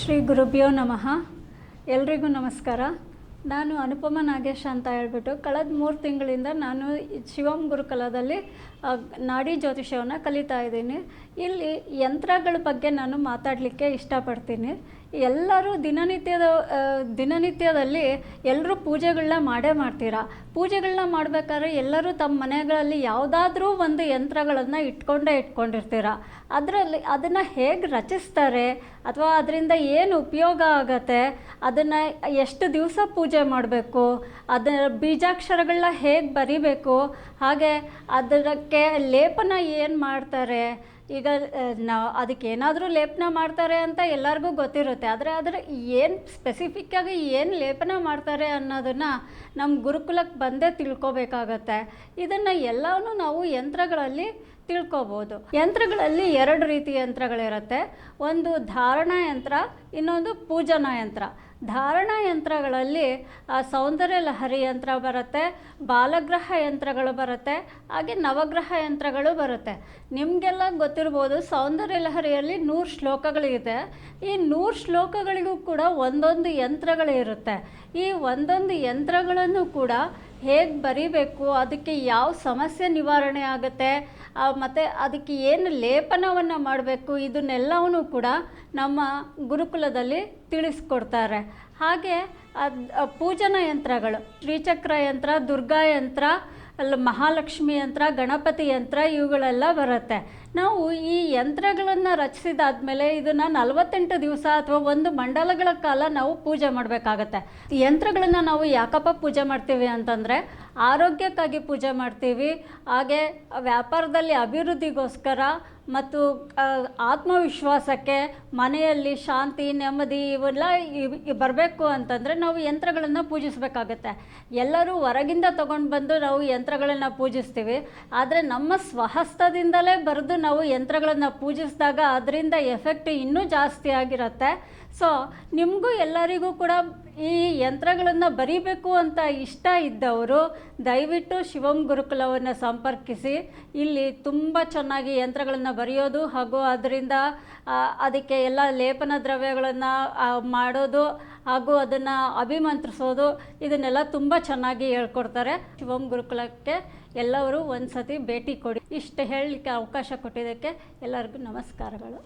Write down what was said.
ಶ್ರೀ ಗುರುಭ್ಯೋ ನಮಃ. ಎಲ್ರಿಗೂ ನಮಸ್ಕಾರ. ನಾನು ಅನುಪಮ ನಾಗೇಶ್ ಅಂತ ಹೇಳ್ಬಿಟ್ಟು ಕಳೆದ 3 ತಿಂಗಳಿಂದ ನಾನು ಶಿವಂ ಗುರುಕುಲದಲ್ಲಿ ನಾಡಿ ಜ್ಯೋತಿಷ್ಯವನ್ನು ಕಲಿತಾ ಇದ್ದೀನಿ. ಇಲ್ಲಿ ಯಂತ್ರಗಳ ಬಗ್ಗೆ ನಾನು ಮಾತಾಡಲಿಕ್ಕೆ ಇಷ್ಟಪಡ್ತೀನಿ. ಎಲ್ಲರೂ ದಿನನಿತ್ಯದಲ್ಲಿ ಎಲ್ಲರೂ ಪೂಜೆಗಳನ್ನ ಮಾಡ್ತೀರಾ. ಪೂಜೆಗಳನ್ನ ಮಾಡಬೇಕಾದ್ರೆ ಎಲ್ಲರೂ ತಮ್ಮ ಮನೆಗಳಲ್ಲಿ ಯಾವುದಾದ್ರೂ ಒಂದು ಯಂತ್ರಗಳನ್ನು ಇಟ್ಕೊಂಡಿರ್ತೀರ. ಅದನ್ನು ಹೇಗೆ ರಚಿಸ್ತಾರೆ ಅಥವಾ ಅದರಿಂದ ಏನು ಉಪಯೋಗ ಆಗತ್ತೆ, ಅದನ್ನು ಎಷ್ಟು ದಿವಸ ಪೂಜೆ ಮಾಡಬೇಕು, ಅದರ ಬೀಜಾಕ್ಷರಗಳನ್ನ ಹೇಗೆ ಬರಿಬೇಕು, ಹಾಗೆ ಅದಕ್ಕೆ ಲೇಪನ ಏನು ಮಾಡ್ತಾರೆ. ಈಗ ಅದಕ್ಕೆ ಏನಾದರೂ ಲೇಪನ ಮಾಡ್ತಾರೆ ಅಂತ ಎಲ್ಲರಿಗೂ ಗೊತ್ತಿರುತ್ತೆ. ಆದರೆ ಏನು ಸ್ಪೆಸಿಫಿಕ್ಕಾಗಿ ಏನು ಲೇಪನ ಮಾಡ್ತಾರೆ ಅನ್ನೋದನ್ನು ನಮ್ಮ ಗುರುಕುಲಕ್ಕೆ ಬಂದೇ ತಿಳ್ಕೊಬೇಕಾಗತ್ತೆ. ಇದನ್ನು ಎಲ್ಲವೂ ನಾವು ಯಂತ್ರಗಳಲ್ಲಿ ತಿಳ್ಕೊಬೋದು. ಯಂತ್ರಗಳಲ್ಲಿ 2 ರೀತಿಯ ಯಂತ್ರಗಳಿರುತ್ತೆ. ಒಂದು ಧಾರಣಾ ಯಂತ್ರ, ಇನ್ನೊಂದು ಪೂಜನಾ ಯಂತ್ರ. ಧಾರಣಾ ಯಂತ್ರಗಳಲ್ಲಿ ಸೌಂದರ್ಯ ಲಹರಿ ಯಂತ್ರ ಬರುತ್ತೆ, ಬಾಲಗ್ರಹ ಯಂತ್ರಗಳು ಬರುತ್ತೆ, ಹಾಗೆ ನವಗ್ರಹ ಯಂತ್ರಗಳು ಬರುತ್ತೆ. ನಿಮಗೆಲ್ಲ ಗೊತ್ತಿರ್ಬೋದು, ಸೌಂದರ್ಯ ಲಹರಿಯಲ್ಲಿ 100 ಶ್ಲೋಕಗಳಿದೆ. ಈ 100 ಶ್ಲೋಕಗಳಿಗೂ ಕೂಡ ಒಂದೊಂದು ಯಂತ್ರಗಳಿರುತ್ತೆ. ಈ ಒಂದೊಂದು ಯಂತ್ರಗಳನ್ನು ಕೂಡ ಹೇಗೆ ಬರಿಬೇಕು, ಅದಕ್ಕೆ ಯಾವ ಸಮಸ್ಯೆ ನಿವಾರಣೆ ಆಗುತ್ತೆ, ಮತ್ತು ಅದಕ್ಕೆ ಏನು ಲೇಪನವನ್ನು ಮಾಡಬೇಕು, ಇದನ್ನೆಲ್ಲವೂ ಕೂಡ ನಮ್ಮ ಗುರುಕುಲದಲ್ಲಿ ತಿಳಿಸ್ಕೊಡ್ತಾರೆ. ಹಾಗೆ ಪೂಜನಾ ಯಂತ್ರಗಳು ಶ್ರೀಚಕ್ರ ಯಂತ್ರ, ದುರ್ಗಾ ಯಂತ್ರ, ಮಹಾಲಕ್ಷ್ಮಿ ಯಂತ್ರ, ಗಣಪತಿ ಯಂತ್ರ ಇವುಗಳೆಲ್ಲ ಬರುತ್ತೆ. ನಾವು ಈ ಯಂತ್ರಗಳನ್ನು ರಚಿಸಿದಾದ್ಮೇಲೆ ಇದನ್ನು 48 ದಿವಸ ಅಥವಾ 1 ಮಂಡಲಗಳ ಕಾಲ ನಾವು ಪೂಜೆ ಮಾಡಬೇಕಾಗತ್ತೆ. ಯಂತ್ರಗಳನ್ನು ನಾವು ಯಾಕಪ್ಪ ಪೂಜೆ ಮಾಡ್ತೀವಿ ಅಂತಂದರೆ, ಆರೋಗ್ಯಕ್ಕಾಗಿ ಪೂಜೆ ಮಾಡ್ತೀವಿ, ಹಾಗೆ ವ್ಯಾಪಾರದಲ್ಲಿ ಅಭಿವೃದ್ಧಿಗೋಸ್ಕರ ಮತ್ತು ಆತ್ಮವಿಶ್ವಾಸಕ್ಕೆ, ಮನೆಯಲ್ಲಿ ಶಾಂತಿ ನೆಮ್ಮದಿ ಇವೆಲ್ಲ ಬರಬೇಕು ಅಂತಂದರೆ ನಾವು ಯಂತ್ರಗಳನ್ನು ಪೂಜಿಸಬೇಕಾಗತ್ತೆ. ಎಲ್ಲರೂ ಹೊರಗಿಂದ ತೊಗೊಂಡು ಬಂದು ನಾವು ಯಂತ್ರಗಳನ್ನು ಪೂಜಿಸ್ತೀವಿ. ಆದರೆ ನಮ್ಮ ಸ್ವಹಸ್ತದಿಂದಲೇ ಬರೆದು ನಾವು ಯಂತ್ರಗಳನ್ನು ಪೂಜಿಸಿದಾಗ ಅದರಿಂದ ಎಫೆಕ್ಟ್ ಇನ್ನೂ ಜಾಸ್ತಿ ಆಗಿರುತ್ತೆ. ಸೊ ನಿಮಗೂ ಎಲ್ಲರಿಗೂ ಕೂಡ ಈ ಯಂತ್ರಗಳನ್ನು ಬರೀಬೇಕು ಅಂತ ಇಷ್ಟ ಇದ್ದವರು ದಯವಿಟ್ಟು ಶಿವಂ ಗುರುಕುಲವನ್ನು ಸಂಪರ್ಕಿಸಿ. ಇಲ್ಲಿ ತುಂಬ ಚೆನ್ನಾಗಿ ಯಂತ್ರಗಳನ್ನು ಬರೆಯೋದು ಹಾಗೂ ಅದರಿಂದ ಅದಕ್ಕೆ ಎಲ್ಲ ಲೇಪನ ದ್ರವ್ಯಗಳನ್ನು ಮಾಡೋದು ಹಾಗೂ ಅದನ್ನು ಅಭಿಮಂತ್ರಿಸೋದು, ಇದನ್ನೆಲ್ಲ ತುಂಬ ಚೆನ್ನಾಗಿ ಹೇಳ್ಕೊಡ್ತಾರೆ. ಶಿವಂ ಗುರುಕುಲಕ್ಕೆ ಎಲ್ಲರೂ ಒಂದು ಸತಿ ಭೇಟಿ ಕೊಡಿ. ಇಷ್ಟು ಹೇಳಲಿಕ್ಕೆ ಅವಕಾಶ ಕೊಟ್ಟಿದ್ದಕ್ಕೆ ಎಲ್ಲರಿಗೂ ನಮಸ್ಕಾರಗಳು.